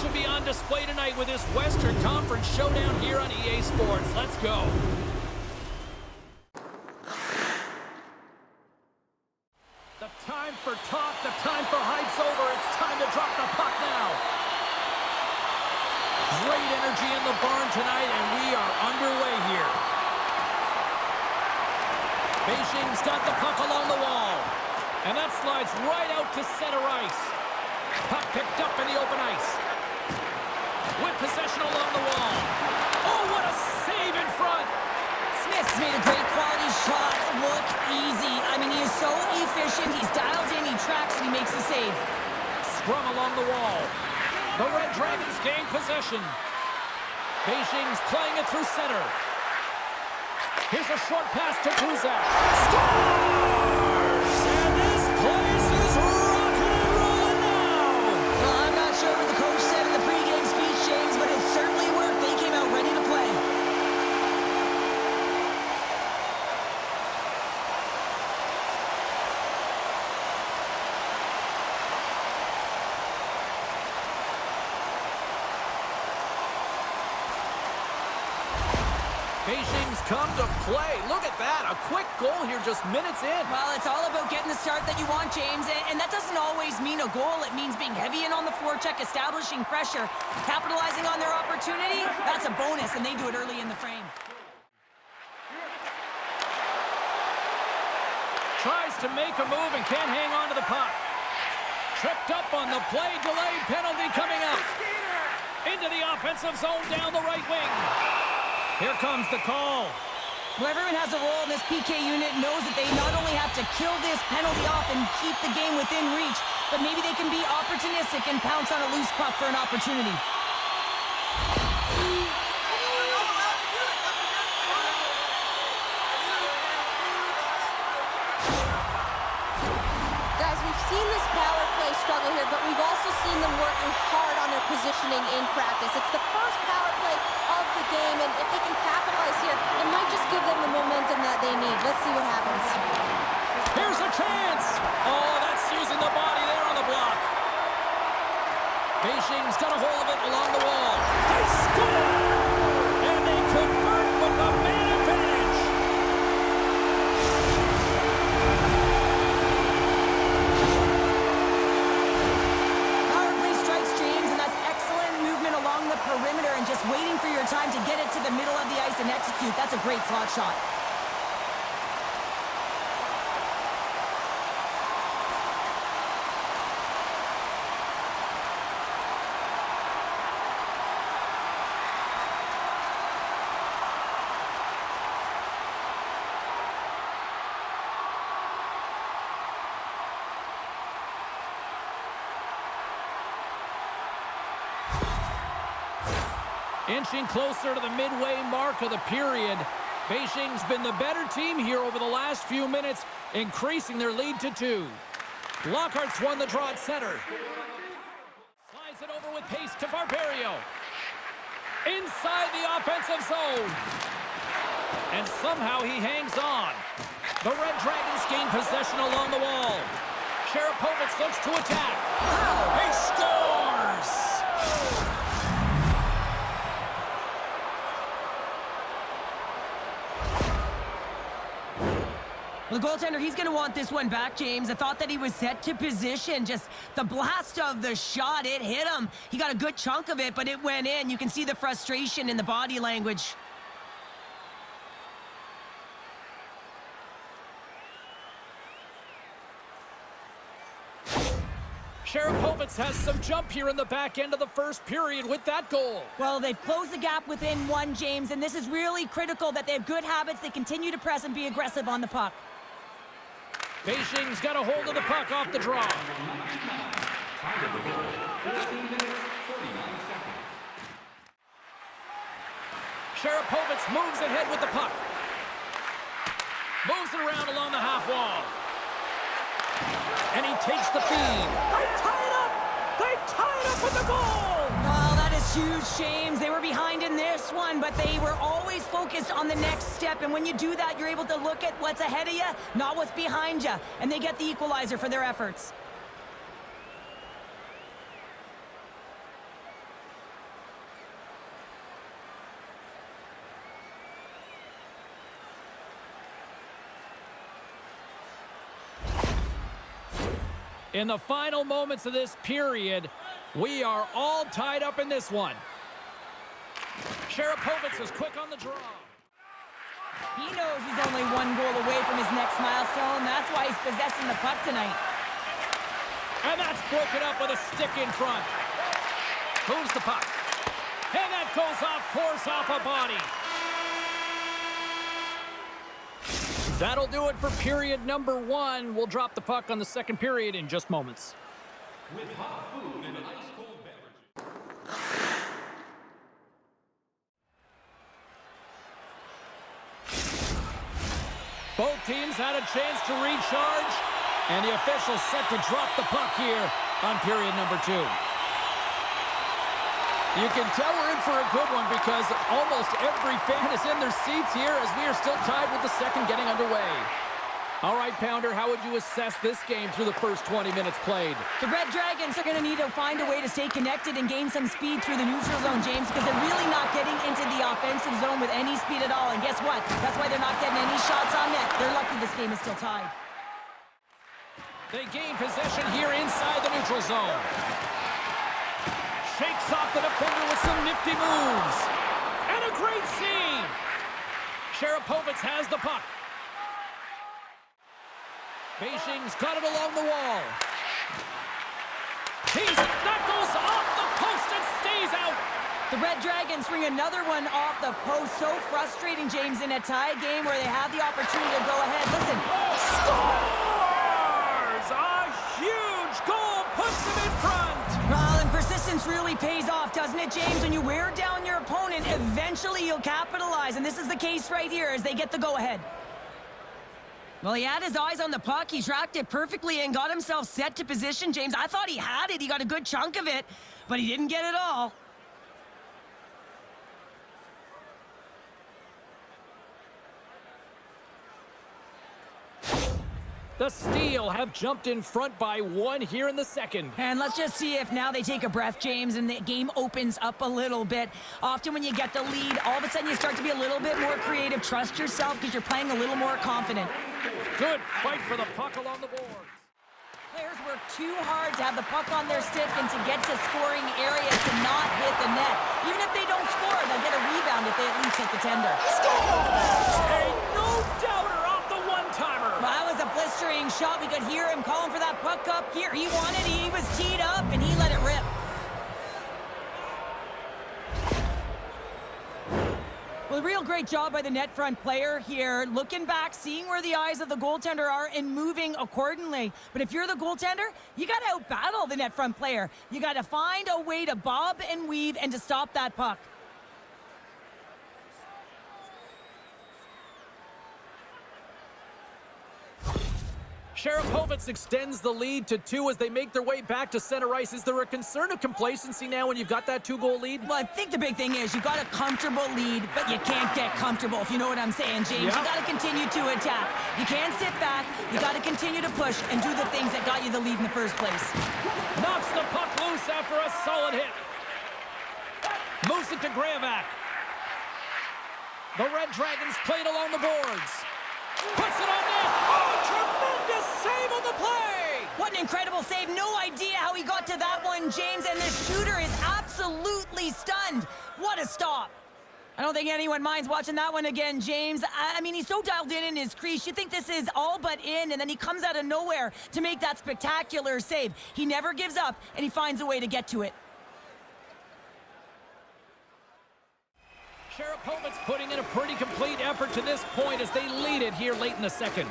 should be on display tonight with this Western Conference showdown here on EA Sports. Let's go. The time for talk, the time for hype's over. It's time to drop the puck now. Great energy in the barn tonight, and we are underway here. Beijing's got the puck along the wall. And that slides right out to center ice. Puck picked up in the open ice. With possession along the wall. Oh, what a save in front. Smith's made a great quality shot look easy. I mean, he is so efficient. He's dialed in, he tracks, and he makes the save. Scrum along the wall. The Red Dragons gain possession. Beijing's playing it through center. Here's a short pass to Kuzak. Scores! And this place is rocking and rolling now. Well, I'm not sure what the coach said in the pregame speech, James, but it certainly worked. They came out ready to play. Beijing's come to play. Look at that. A quick goal here just minutes in. Well, it's all about getting the start that you want, James, and that doesn't always mean a goal. It means being heavy in on the forecheck, establishing pressure, capitalizing on their opportunity. That's a bonus, and they do it early in the frame. Tries to make a move and can't hang on to the puck. Tripped up on the play. Delayed penalty coming up. Into the offensive zone down the right wing. Here comes the call. Well, everyone has a role in this PK unit, knows that they not only have to kill this penalty off and keep the game within reach, but maybe they can be opportunistic and pounce on a loose puck for an opportunity. Guys, we've seen this power play struggle here, but we've also seen them working hard on their positioning in practice. It's the first power play of the game, and if they can capitalize here, it might just give them the momentum that they need. Let's see what happens. Here's a chance. Oh, that's using the body there on the block. Beijing's got a hold of it along the wall. They score! And they convert with the man advantage. Power play strikes, James, and that's excellent movement along the perimeter and just waiting for your time to get it to the middle of the ice and execute. That's a great slot shot. Inching closer to the midway mark of the period. Beijing's been the better team here over the last few minutes, increasing their lead to 2. Lockhart's won the draw at center. Slides it over with pace to Barberio. Inside the offensive zone. And somehow he hangs on. The Red Dragons gain possession along the wall. Cherepovets looks to attack. He scores! The goaltender, he's going to want this one back, James. I thought that he was set to position. Just the blast of the shot, it hit him. He got a good chunk of it, but it went in. You can see the frustration in the body language. Cherepovets has some jump here in the back end of the first period with that goal. Well, they've closed the gap within 1, James, and this is really critical that they have good habits. They continue to press and be aggressive on the puck. Beijing's got a hold of the puck off the draw. Cherepovets moves ahead with the puck. Moves it around along the half wall. And he takes the feed. They tie it up! They tie it up with the goal! Oh, that is huge, James. They were behind in this one, but they were always focused on the next step. And when you do that, you're able to look at what's ahead of you, not what's behind you. And they get the equalizer for their efforts. In the final moments of this period, we are all tied up in this one. Cherepovets is quick on the draw. He knows he's only one goal away from his next milestone. That's why he's possessing the puck tonight. And that's broken up with a stick in front. Moves the puck. And that goes off course off a body. That'll do it for period number 1. We'll drop the puck on the second period in just moments. With hot food and ice-cold beverages. Both teams had a chance to recharge, and the officials set to drop the puck here on period number 2. You can tell we're in for a good one because almost every fan is in their seats here as we are still tied with the second getting underway. All right, Pounder, how would you assess this game through the first 20 minutes played? The Red Dragons are going to need to find a way to stay connected and gain some speed through the neutral zone, James, because they're really not getting into the offensive zone with any speed at all. And guess what? That's why they're not getting any shots on net. They're lucky this game is still tied. They gain possession here inside the neutral zone. Shakes off the defender with some nifty moves. And a great save. Cherepovets has the puck. Beijing's got it along the wall. That goes off the post and stays out. The Red Dragons bring another one off the post. So frustrating, James, in a tie game where they have the opportunity to go ahead. Listen. Scores! A huge goal puts them in front. Well, and persistence really pays off, doesn't it, James? When you wear down your opponent, eventually you'll capitalize. And this is the case right here as they get the go-ahead. Well, he had his eyes on the puck. He tracked it perfectly and got himself set to position, James. I thought he had it. He got a good chunk of it, but he didn't get it all. The Steel have jumped in front by 1 here in the second. And let's just see if now they take a breath, James, and the game opens up a little bit. Often when you get the lead, all of a sudden you start to be a little bit more creative. Trust yourself because you're playing a little more confident. Good fight for the puck along the boards. Players work too hard to have the puck on their stick and to get to scoring areas to not hit the net. Even if they don't score, they'll get a rebound if they at least hit the tender. A no-doubter off the one-timer. Well, that was a blistering shot. We could hear him calling for that puck up here. He wanted it. He was teed up, and he let it rip. Well, a real great job by the net front player here. Looking back, seeing where the eyes of the goaltender are and moving accordingly. But if you're the goaltender, you got to outbattle the net front player. You got to find a way to bob and weave and to stop that puck. Cherepovets extends the lead to 2 as they make their way back to center ice. Is there a concern of complacency now when you've got that 2-goal lead? Well, I think the big thing is you got a comfortable lead, but you can't get comfortable, if you know what I'm saying, James. Yeah. You got to continue to attack. You can't sit back. You got to continue to push and do the things that got you the lead in the first place. Knocks the puck loose after a solid hit. Moves it to Gravac. The Red Dragons played along the boards. Puts it on net. Oh, tremendous save on the play. What an incredible save. No idea how he got to that one, James, and the shooter is absolutely stunned. What a stop. I don't think anyone minds watching that one again, James. I mean, he's so dialed in his crease. You think this is all but in, and then he comes out of nowhere to make that spectacular save. He never gives up, and he finds a way to get to it. Cherepovets putting in a pretty complete effort to this point as they lead it here late in the second.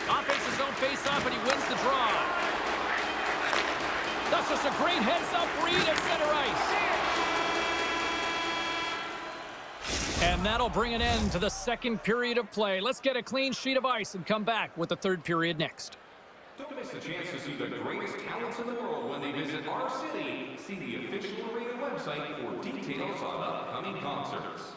Offensive zone face-off, and he wins the draw. That's just a great heads-up read at center ice. And that'll bring an end to the second period of play. Let's get a clean sheet of ice and come back with the third period next. Don't miss the chance to see the greatest talents in the world when they visit our city. See the official arena website for details on upcoming concerts.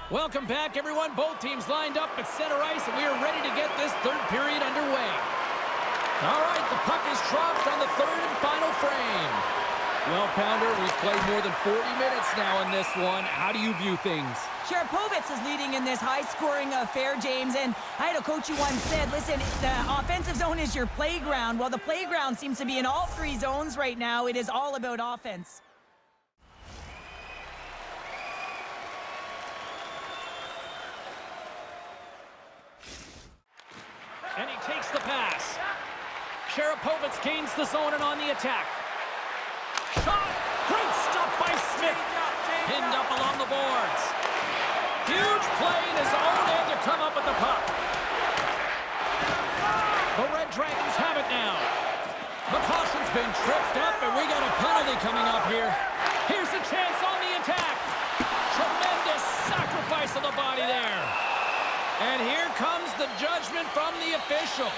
Welcome back, everyone. Both teams lined up at center ice, and we are ready to get this third period underway. All right, the puck is dropped on the third and final frame. Well, Pounder, we've played more than 40 minutes now in this one. How do you view things? Cherepovets is leading in this high-scoring affair, James, and I had a coach who once said, listen, the offensive zone is your playground. Well, the playground seems to be in all three zones right now. It is all about offense. And he takes the pass. Cherepovets gains the zone and on the attack. Shot! Great stop by Smith. Pinned up along the boards. Huge play in his own end to come up with the puck. The Red Dragons have it now. McCausland's been tripped up, and we got a penalty coming up here. Here's a chance on the attack. Tremendous sacrifice of the body there. And here comes the judgment from the official.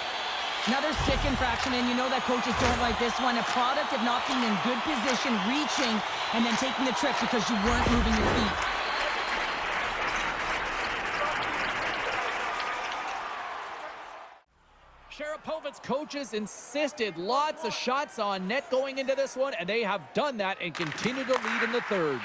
Another stick infraction, and you know that coaches don't like this one. A product of not being in good position, reaching, and then taking the trip because you weren't moving your feet. Cherepovets coaches insisted lots of shots on net going into this one, and they have done that and continue to lead in the third.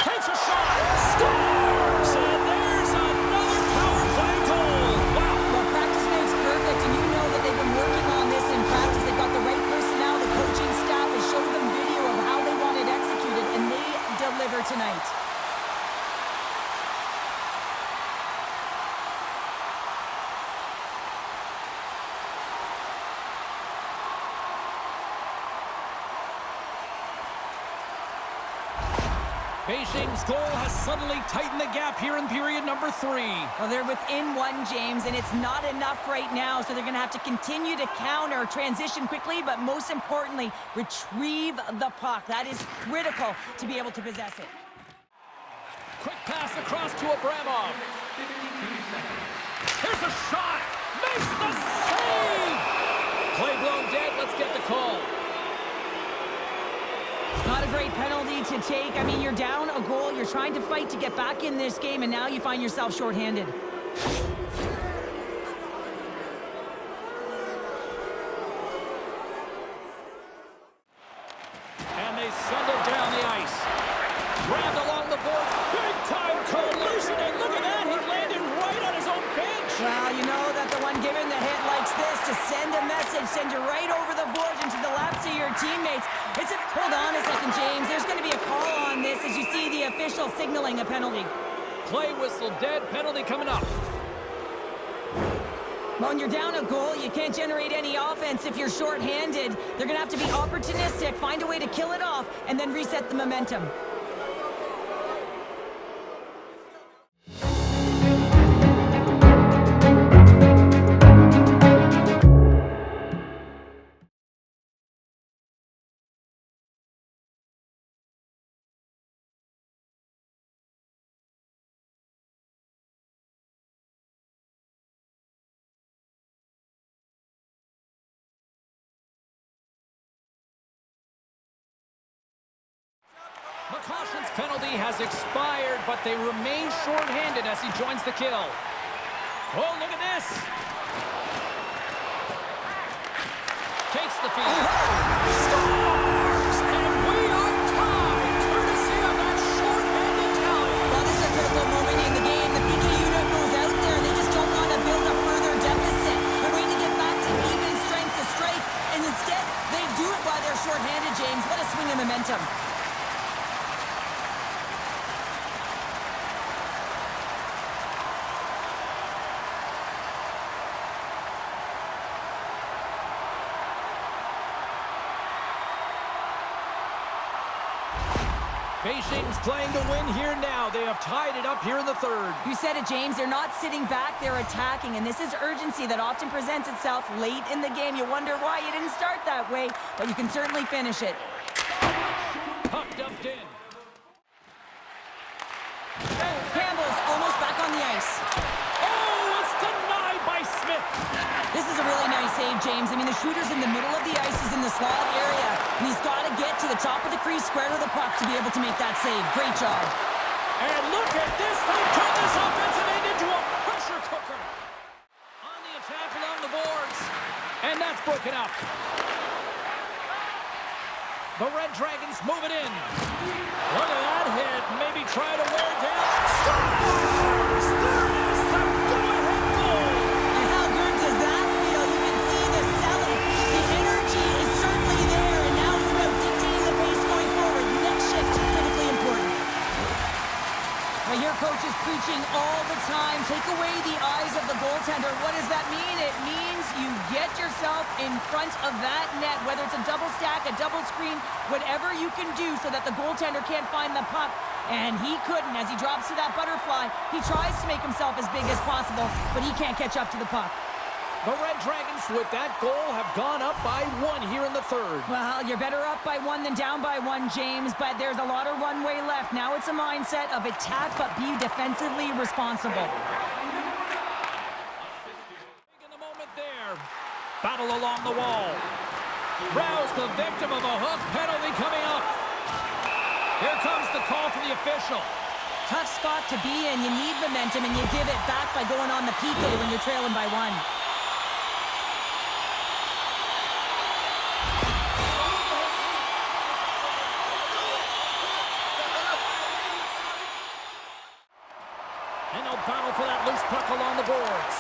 Takes a shot, scores, and there's another power play goal. Wow. Well, practice makes perfect, and you know that they've been working on this in practice. They've got the right personnel, the coaching staff has showed them video of how they want it executed, and they deliver tonight. Beijing's goal has suddenly tightened the gap here in period number 3. Well, they're within one, James, and it's not enough right now, so they're going to have to continue to counter, transition quickly, but most importantly, retrieve the puck. That is critical to be able to possess it. Quick pass across to Abramov. Here's a shot. Makes the save. Play blown dead. Let's get the call. Not a great penalty to take. I mean, you're down a goal. You're trying to fight to get back in this game, and now you find yourself shorthanded. And they send it down the ice. Grabbed along the board. Big time collision, and look at that. He landed right on his own bench. Well, you know that the one giving the hit likes this, to send a message, send you right over the board into the laps of your teammates. Hold on a second, James. There's going to be a call on this as you see the official signaling a penalty. Play whistle dead. Penalty coming up. Well, when you're down a goal, you can't generate any offense if you're shorthanded. They're going to have to be opportunistic, find a way to kill it off, and then reset the momentum. McCausland's penalty has expired, but they remain shorthanded as he joins the kill. Oh, look at this. Takes the feed. Scores! And we are tied, courtesy of that shorthanded tally. Well, this is a critical moment in the game. The PK unit goes out there, and they just don't want to build a further deficit. They're waiting to get back to even strength to strike, and instead, they do it by their shorthanded, James. What a swing of momentum. Beijing's playing to win here now. They have tied it up here in the third. You said it, James. They're not sitting back. They're attacking, and this is urgency that often presents itself late in the game. You wonder why you didn't start that way, but you can certainly finish it. Puck dumped in. Campbell's almost back on the ice. Oh, it's denied by Smith. This is a really nice save, James. I mean, the shooter's in the middle of the ice. He's in the slot area, and he's got to get to the top of the crease, square to the puck to be able to make that save. Great job. And look at this. They turn this offensive end into a pressure cooker. On the attack along the boards. And that's broken up. The Red Dragons move it in. Look at that hit. Maybe try to wear down. Scores! There it is, the go-ahead goal. And how good does that feel? You can see the selling. The energy is certainly there, and now it's about dictating the pace going forward. Next shift, critically important. I hear coaches preaching all the time, take away the eyes of the goaltender. What does that mean? It means you get yourself in front of that net, whether it's a double stack, a double screen, whatever you can do so that the goaltender can't find the puck. And he couldn't. As he drops to that butterfly, he tries to make himself as big as possible, but he can't catch up to the puck. The Red Dragons, with that goal, have gone up by 1 here in the third. Well, you're better up by 1 than down by 1, James, but there's a lot of runway left. Now it's a mindset of attack, but be defensively responsible. In the moment there. Battle along the wall. Rouse, the victim of a hook penalty coming up. Here comes the call from the official. Tough spot to be in. You need momentum, and you give it back by going on the PK when you're trailing by 1. And they'll battle for that loose puck along the boards.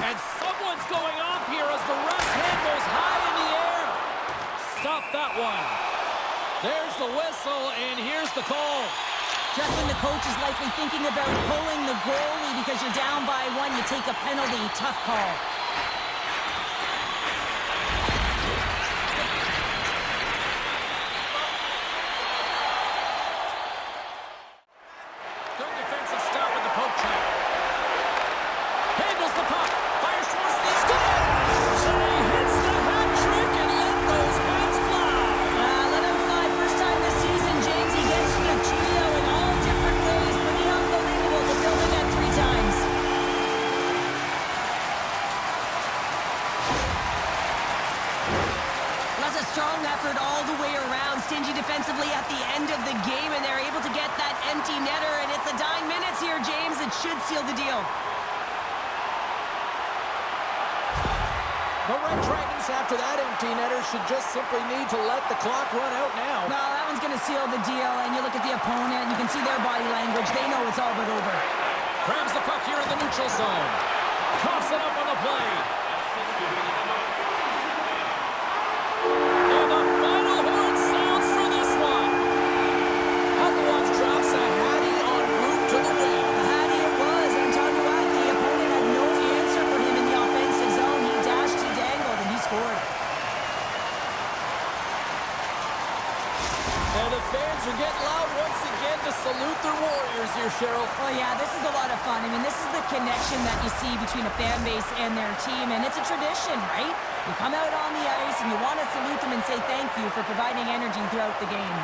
And someone's going off here as the ref's hand goes high in the air. Stop that one. There's the whistle, and here's the call. Just when the coach is likely thinking about pulling the goalie because you're down by 1, you take a penalty. Tough call. Good defensive stop with the poke check. Handles the puck. Fires towards the score. And he hits the hat trick and let those bats fly. Let him fly. First time this season, James. He gets to the trio in all different ways. Pretty unbelievable to build the net 3 times. That's a strong effort all the way around. Stingy defensively at the end of the game, and they're able to get that empty netter. And it's a dying minutes here, James. It should seal the deal. The Red Dragons, after that empty netter, should just simply need to let the clock run out now. Well, that one's going to seal the deal, and you look at the opponent, you can see their body language. They know it's all but over. Grabs the puck here in the neutral zone. Coughs it up on the play. And the final horn sounds for this one. Hugawatz drops a hattie en route to the win. The hattie it was. I'm telling you what, the opponent had no answer for him in the offensive zone. He dashed, he dangled, and he scored. And the fans are getting loud once again to salute their Warriors here, Cheryl. Oh, yeah, this is a lot of fun. I mean, this is the connection that you see between a fan base and their team, and it's a tradition, right? You come out on the ice, and you want to salute them and say thank you for providing energy throughout the game.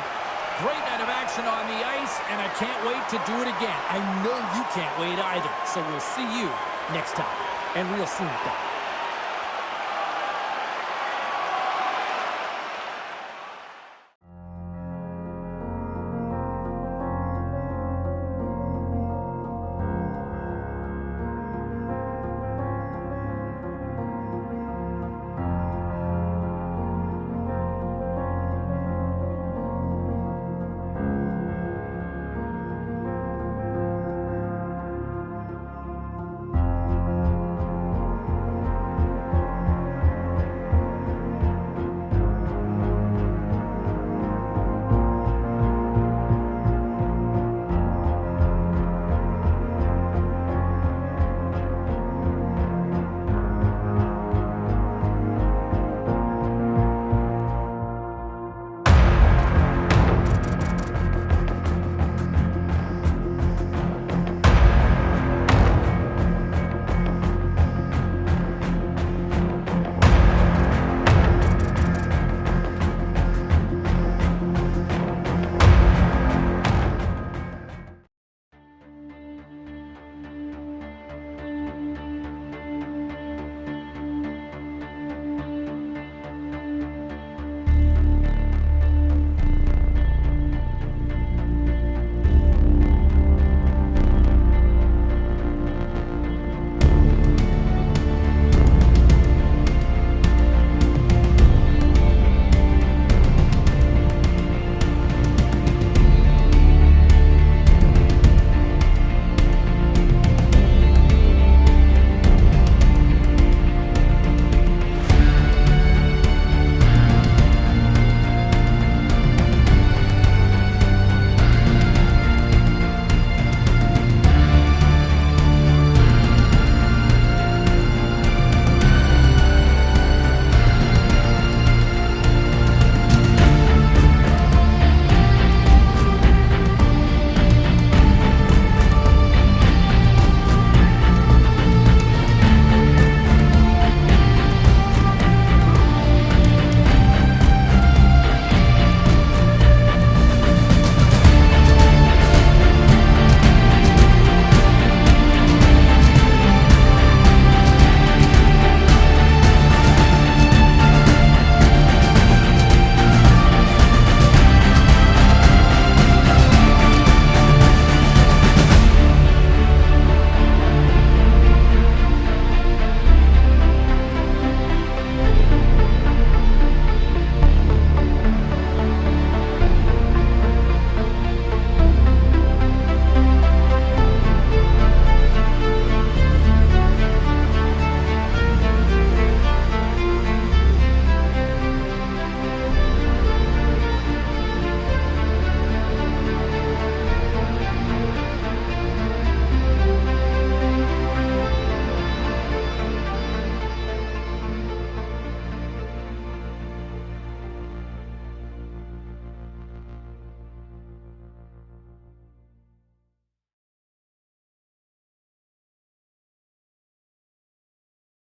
Great night of action on the ice, and I can't wait to do it again. I know you can't wait either, so we'll see you next time. And real soon at that.